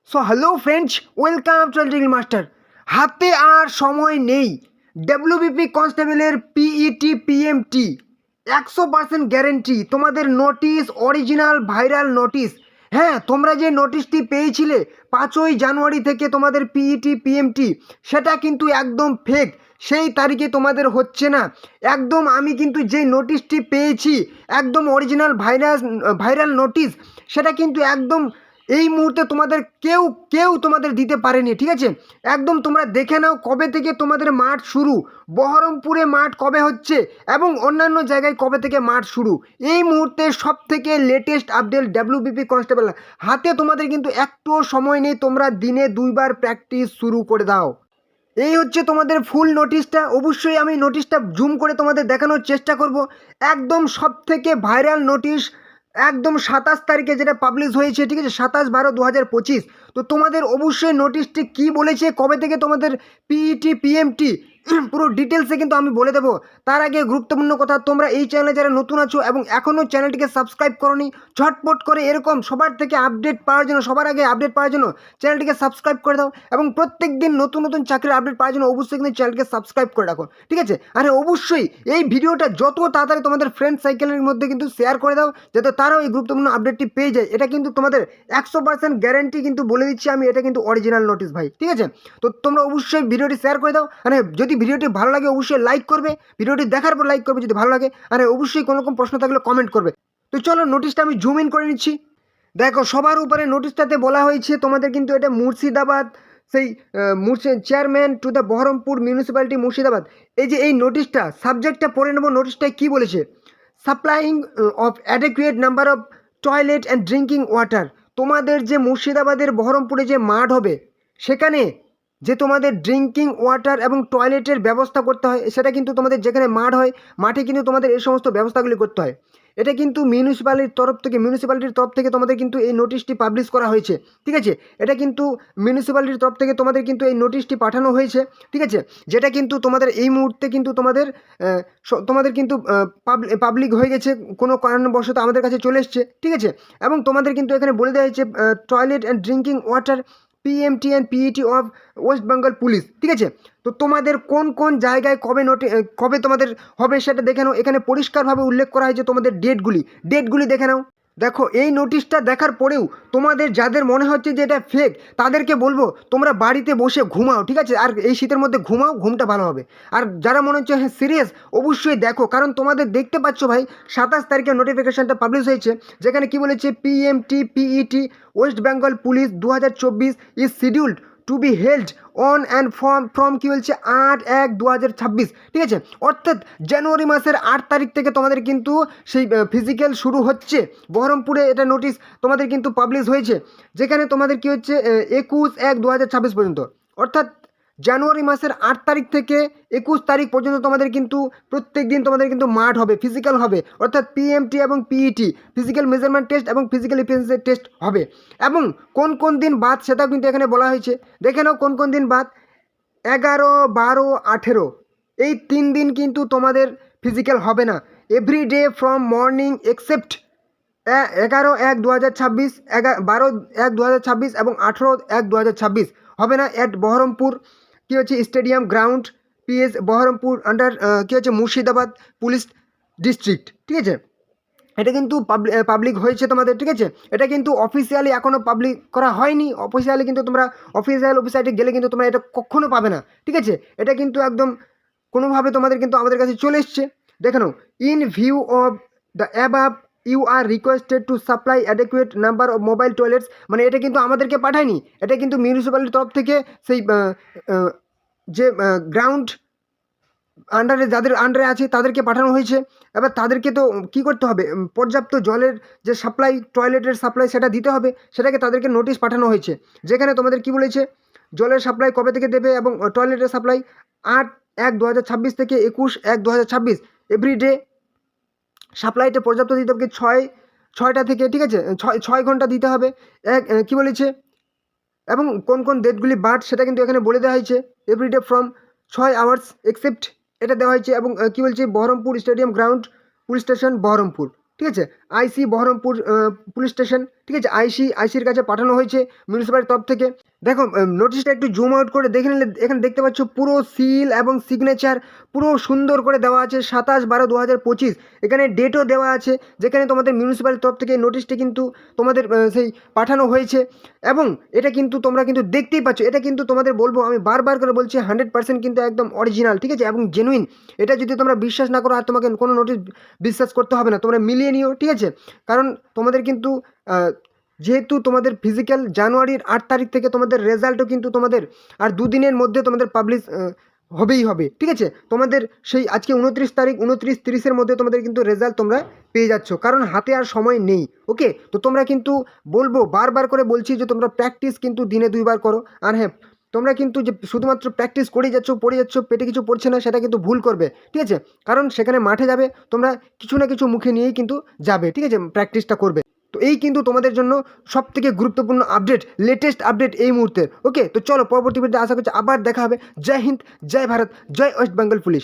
So hello friends, welcome to little master. হাতে আর সময় নেই। ডব্লিউবিপি কনস্টেবলের পিইটি পিএমটি 100% গ্যারেন্টি। তোমাদের নোটিশ অরিজিনাল ভাইরাল নোটিশ। হ্যাঁ, তোমরা যে নোটিশটি পেয়েছিলে 5ই জানুয়ারি থেকে তোমাদের পিইটি পিএমটি, সেটা কিন্তু একদম ফেক। সেই তারিখে তোমাদের হচ্ছে না। একদম আমি কিন্তু যে নোটিশটি পেয়েছি একদম অরিজিনাল ভাইরাল নোটিশ, সেটা কিন্তু একদম এই মুহূর্তে তোমাদের কেউ কেউ তোমাদের দিতে পারেনি। ঠিক আছে, একদম তোমরা দেখে নাও কবে থেকে তোমাদের মাঠ শুরু, বহরমপুরে মাঠ কবে হচ্ছে এবং অন্যান্য জায়গায় কবে থেকে মাঠ শুরু। এই মুহূর্তে সব থেকে লেটেস্ট আপডেট ডব্লিউবিপি কনস্টেবল হাতে। তোমাদের কিন্তু একটুও সময় নেই, তোমরা দিনে 2বার প্র্যাকটিস শুরু করে দাও। এই হচ্ছে তোমাদের ফুল নোটিশটা। অবশ্যই আমি নোটিশটা জুম করে তোমাদের দেখানোর চেষ্টা করব। একদম সব থেকে ভাইরাল নোটিশ, একদম 27 তারিখে যেটা পাবলিশ হয়েছে। ঠিক আছে, 27/12/2025। তো তোমাদের অবশ্যই নোটিশটি কি বলেছে, কবে থেকে তোমাদের পিইটি পিএমটি পুরো ডিটেলসে কিন্তু আমি বলে দেবো। তার আগে গুরুত্বপূর্ণ কথা, তোমরা এই চ্যানেলে যারা নতুন আছো এবং এখনও চ্যানেলটিকে সাবস্ক্রাইব করোনি, ঝটপট করে এরকম সবার থেকে আপডেট পাওয়ার জন্য, সবার আগে আপডেট পাওয়ার জন্য চ্যানেলটিকে সাবস্ক্রাইব করে দাও এবং প্রত্যেক দিন নতুন নতুন চাকরির আপডেট পাওয়ার জন্য অবশ্যই কিন্তু চ্যানেলকে সাবস্ক্রাইব করে রাখো। ঠিক আছে, আর অবশ্যই এই ভিডিওটা যত তাড়াতাড়ি তোমাদের ফ্রেন্ড সাইকেলের মধ্যে কিন্তু শেয়ার করে দাও, যাতে তারাও এই গুরুত্বপূর্ণ আপডেটটি পেয়ে যায়। এটা কিন্তু তোমাদের 100% গ্যারেন্টি কিন্তু বলে দিচ্ছি আমি, এটা কিন্তু অরিজিনাল নোটিশ ভাই। ঠিক আছে, তো তোমরা অবশ্যই ভিডিওটি শেয়ার করে দাও। মানে যদি ভিডিওটি ভালো লাগে অবশ্যই লাইক করবে, ভিডিওটি দেখার পর লাইক করবে যদি ভালো লাগে, আর অবশ্যই কোনো রকম প্রশ্ন থাকলে কমেন্ট করবে। তো চলো নোটিশটা আমি জুম ইন করে নিচ্ছি। দেখো, সবার উপরে নোটিশটাতে বলা হয়েছে তোমাদের কিন্তু এটা মুর্শিদাবাদ, সেই chairman to the Baharampur municipality Murshidabad. এই যে এই নোটিশটা, সাবজেক্টটা পড়ে নেবো। নোটিশটায় কী বলেছে? Supplying of অ্যাডেকুয়েট number of toilet and drinking water. তোমাদের যে মুর্শিদাবাদের বহরমপুরে যে মাঠ হবে, সেখানে যে তোমাদের ড্রিঙ্কিং ওয়াটার এবং টয়লেটের ব্যবস্থা করতে হয়, সেটা কিন্তু তোমাদের যেখানে মাঠ হয়, মাঠে কিন্তু তোমাদের এই সমস্ত ব্যবস্থাগুলি করতে হয়। এটা কিন্তু মিউনিসিপ্যালিটির তরফ থেকে তোমাদের কিন্তু এই নোটিশটি পাবলিশ করা হয়েছে। ঠিক আছে, এটা কিন্তু মিউনিসিপ্যালিটির তরফ থেকে তোমাদের কিন্তু এই নোটিশটি পাঠানো হয়েছে। ঠিক আছে, যেটা কিন্তু তোমাদের এই মুহূর্তে কিন্তু তোমাদের কিন্তু পাবলিক হয়ে গেছে, কোনো কারণবশত আমাদের কাছে চলে এসছে। ঠিক আছে, এবং তোমাদের কিন্তু এখানে বলে দেওয়া হয়েছে toilet and drinking water PMT and PET of West Bengal police. ঠিক আছে, তো তোমাদের কোন কোন জায়গায় কবে তোমাদের হবে সেটা দেখে নাও। এখানে পরিষ্কারভাবে উল্লেখ করা হয়েছে তোমাদের ডেটগুলি দেখে নাও। দেখো, এই নোটিশটা দেখার পরেও তোমাদের যাদের মনে হচ্ছে যে এটা ফেক, তাদেরকে বলবো তোমরা বাড়িতে বসে ঘুমাও। ঠিক আছে, আর এই শীতের মধ্যে ঘুমাও, ঘুমটা ভালো হবে। আর যারা মনে হচ্ছে হ্যাঁ সিরিয়াস, অবশ্যই দেখো, কারণ তোমাদের দেখতে পাচ্ছ ভাই 27 তারিখে নোটিফিকেশানটা পাবলিশ হয়েছে, যেখানে কি বলেছে PMT PET West Bengal police 2024 is scheduled to be held on and from কী বলছে 8/1/2026। ঠিক আছে, অর্থাৎ জানুয়ারি মাসের 8 তারিখ থেকে তোমাদের কিন্তু সেই ফিজিক্যাল শুরু হচ্ছে বহরমপুরে। এটা নোটিশ তোমাদের কিন্তু পাবলিশ হয়েছে, যেখানে তোমাদের কি হচ্ছে 21/1/2026 পর্যন্ত। অর্থাৎ জানুয়ারি মাসের 8 তারিখ থেকে 21 তারিখ পর্যন্ত তোমাদের কিন্তু প্রত্যেক দিন তোমাদের কিন্তু মাঠ হবে, ফিজিক্যাল হবে। অর্থাৎ পিএমটি এবং পিইটি ফিজিক্যাল মেজারমেন্ট টেস্ট এবং ফিজিক্যাল এফিসিয়েন্সি টেস্ট হবে। এবং কোন কোন দিন বাদ সেটাও কিন্তু এখানে বলা হয়েছে। দেখে নাও কোন কোন দিন বাদ। 11, 12, 18 এই 3 দিন কিন্তু তোমাদের ফিজিক্যাল হবে না। এভরিডে ফ্রম মর্নিং এক্সেপ্ট 11/1/2026, 12/1/2026 এবং 18/1/2026 হবে না অ্যাট বহরমপুর কী হচ্ছে stadium ground, PS Baharampur under কী হচ্ছে মুর্শিদাবাদ পুলিশ ডিস্ট্রিক্ট। ঠিক আছে, এটা কিন্তু পাবলিক হয়েছে তোমাদের। ঠিক আছে, এটা কিন্তু অফিসিয়ালি এখনও পাবলিক করা হয়নি। অফিসিয়ালি কিন্তু তোমরা অফিসিয়াল ওয়েবসাইটে গেলে কিন্তু তোমরা এটা কখনও পাবে না। ঠিক আছে, এটা কিন্তু একদম কোনোভাবে তোমাদের কিন্তু আমাদের কাছে চলে এসছে। দেখে নাও, in view of the above you are requested to supply adequate number of mobile toilets. মানে এটা কিন্তু আমাদেরকে পাঠায়নি, এটা কিন্তু মিউনিসিপ্যালিটির তরফ থেকে সেই যে গ্রাউন্ড আন্ডারে, যাদের আন্ডারে আছে তাদেরকে পাঠানো হয়েছে। এবার তাদেরকে তো কী করতে হবে, পর্যাপ্ত জলের যে সাপ্লাই, টয়লেটের সাপ্লাই সেটা দিতে হবে। সেটাকে তাদেরকে নোটিশ পাঠানো হয়েছে, যেখানে তোমাদের কি বলেছে জলের সাপ্লাই কবে থেকে দেবে এবং টয়লেটের সাপ্লাই 8/1/2026 থেকে 21/1/2026 এভরিডে সাপ্লাইটা পর্যাপ্ত দিতে হবে 6টা থেকে। ঠিক আছে, 6 ঘন্টা দিতে হবে। কী বলেছে এবং কোন কোন ডেটগুলি বাদ সেটা কিন্তু এখানে বলে দেওয়া হয়েছে। এভরিডে ফ্রম 6 আওয়ার্স এক্সেপ্ট এটা দেওয়া হয়েছে। এবং কী বলছে Baharampur stadium ground police station Baharampur. ঠিক আছে, আইসি বহরমপুর পুলিশ স্টেশন ঠিক আছে, আইসির কাছে পাঠানো হয়েছে মিউনিসিপ্যালিটির তরফ থেকে। দেখো নোটিশটা একটু জুম আউট করে দেখে নিলে এখানে দেখতে পাচ্ছ পুরো সিল এবং সিগনেচার পুরো সুন্দর করে দেওয়া আছে 27/12/2025। এখানে ডেটও দেওয়া আছে যেখানে তোমাদের মিউনিসিপ্যালিটির তরফ থেকে নোটিশটি কিন্তু তোমাদের সেই পাঠানো হয়েছে। এবং এটা কিন্তু তোমরা কিন্তু দেখতেই পাচ্ছ, এটা কিন্তু তোমাদের বলবো আমি বারবার করে বলছি 100% কিন্তু একদম অরিজিনাল, ঠিক আছে, এবং জেনুইন। এটা যদি তোমরা বিশ্বাস না করো আর তোমাকে কোনো নোটিশ বিশ্বাস করতে হবে না, তোমরা মিলিয়ে নিও, ঠিক আছে। কারণ তোমাদের কিন্তু যেহেতু তোমাদের ফিজিক্যাল জানুয়ারির 8 তারিখ থেকে তোমাদের রেজাল্টও কিন্তু তোমাদের আর দুদিনের মধ্যে তোমাদের পাবলিশ হবেই হবে, ঠিক আছে। তোমাদের সেই আজকে 29 তারিখ, 29-30-এর মধ্যে তোমাদের কিন্তু রেজাল্ট তোমরা পেয়ে যাচ্ছ, কারণ হাতে আর সময় নেই। ওকে, তো তোমরা কিন্তু বলবো বারবার করে বলছি যে তোমরা প্র্যাকটিস কিন্তু দিনে 2 বার করো। আর হ্যাঁ, তোমরা কিন্তু যে শুধুমাত্র প্র্যাকটিস করে যাচ্ছ, পড়ে যাচ্ছ, পেটে কিছু পড়ছে না, সেটা কিন্তু ভুল করবে, ঠিক আছে। কারণ সেখানে মাঠে যাবে তোমরা কিছু না কিছু মুখে নিয়েই কিন্তু যাবে, ঠিক আছে, প্র্যাকটিসটা করবে। তো এই কিন্তু তোমাদের জন্য সবথেকে গুরুত্বপূর্ণ আপডেট, লেটেস্ট আপডেট এই মুহূর্তে। ওকে, তো চলো পরবর্তী ভিডিওতে আশা করছি আবার দেখা হবে। জয় হিন্দ, জয় ভারত, জয় ওয়েস্ট বেঙ্গল পুলিশ।